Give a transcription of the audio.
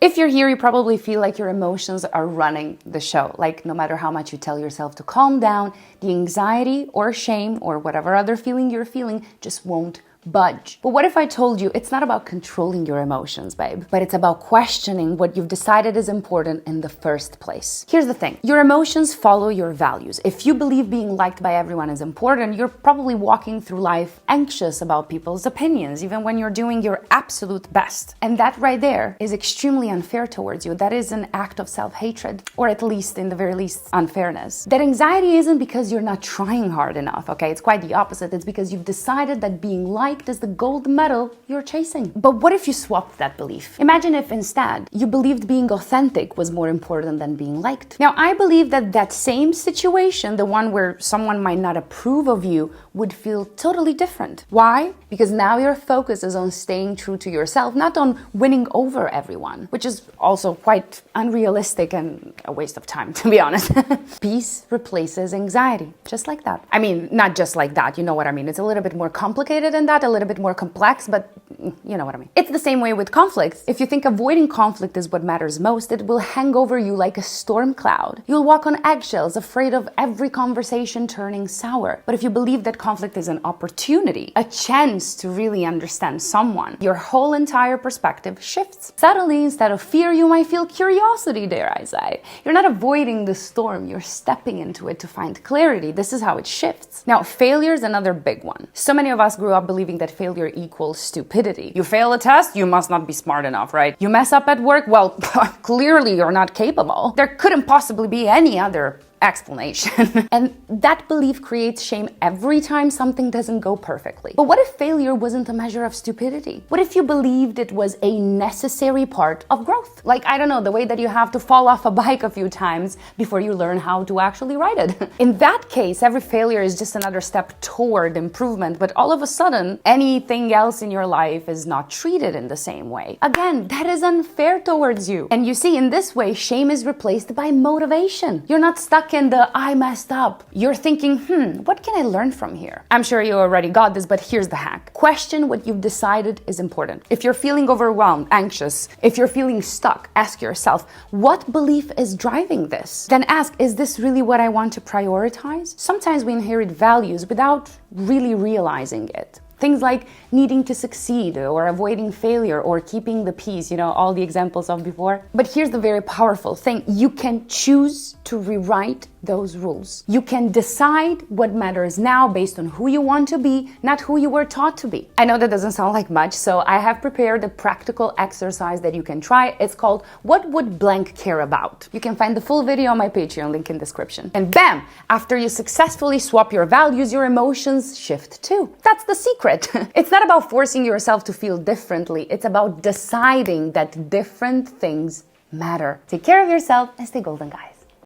If you're here, you probably feel like your emotions are running the show. Like no matter how much you tell yourself to calm down, the anxiety or shame or whatever other feeling you're feeling just won't budge. But what if I told you it's not about controlling your emotions, babe, but it's about questioning what you've decided is important in the first place? Here's the thing. Your emotions follow your values. If you believe being liked by everyone is important, you're probably walking through life anxious about people's opinions, even when you're doing your absolute best. And that right there is extremely unfair towards you. That is an act of self-hatred, or at least, in the very least, unfairness. That anxiety isn't because you're not trying hard enough, okay? It's quite the opposite. It's because you've decided that being liked is the gold medal you're chasing. But what if you swapped that belief? Imagine if instead you believed being authentic was more important than being liked. Now, I believe that that same situation, the one where someone might not approve of you, would feel totally different. Why? Because now your focus is on staying true to yourself, not on winning over everyone, which is also quite unrealistic and a waste of time, to be honest. Peace replaces anxiety, just like that. I mean, not just like that, you know what I mean. It's a little bit more complicated than that, a little bit more complex, but you know what I mean. It's the same way with conflicts. If you think avoiding conflict is what matters most, it will hang over you like a storm cloud. You'll walk on eggshells, afraid of every conversation turning sour. But if you believe that conflict is an opportunity, a chance to really understand someone, your whole entire perspective shifts. Suddenly, instead of fear, you might feel curiosity, dare I say. You're not avoiding the storm, you're stepping into it to find clarity. This is how it shifts. Now, failure is another big one. So many of us grew up believing that failure equals stupidity. You fail a test, you must not be smart enough, right? You mess up at work, well, clearly you're not capable. There couldn't possibly be any other explanation. And that belief creates shame every time something doesn't go perfectly. But what if failure wasn't a measure of stupidity? What if you believed it was a necessary part of growth? Like, I don't know, the way that you have to fall off a bike a few times before you learn how to actually ride it. In that case, every failure is just another step toward improvement, but all of a sudden, anything else in your life is not treated in the same way. Again, that is unfair towards you. And you see, in this way, shame is replaced by motivation. You're not stuck in the I messed up. You're thinking, what can I learn from here? I'm sure you already got this, but here's the hack. Question what you've decided is important. If you're feeling overwhelmed, anxious, if you're feeling stuck, ask yourself, what belief is driving this? Then ask, is this really what I want to prioritize? Sometimes we inherit values without really realizing it. Things like needing to succeed or avoiding failure or keeping the peace, you know, all the examples of before. But here's the very powerful thing. You can choose to rewrite those rules. You can decide what matters now based on who you want to be, not who you were taught to be. I know that doesn't sound like much, so I have prepared a practical exercise that you can try. It's called What Would Blank Care About? You can find the full video on my Patreon, link in description. And bam! After you successfully swap your values, your emotions shift too. That's the secret. It's not about forcing yourself to feel differently. It's about deciding that different things matter. Take care of yourself and stay golden, guys.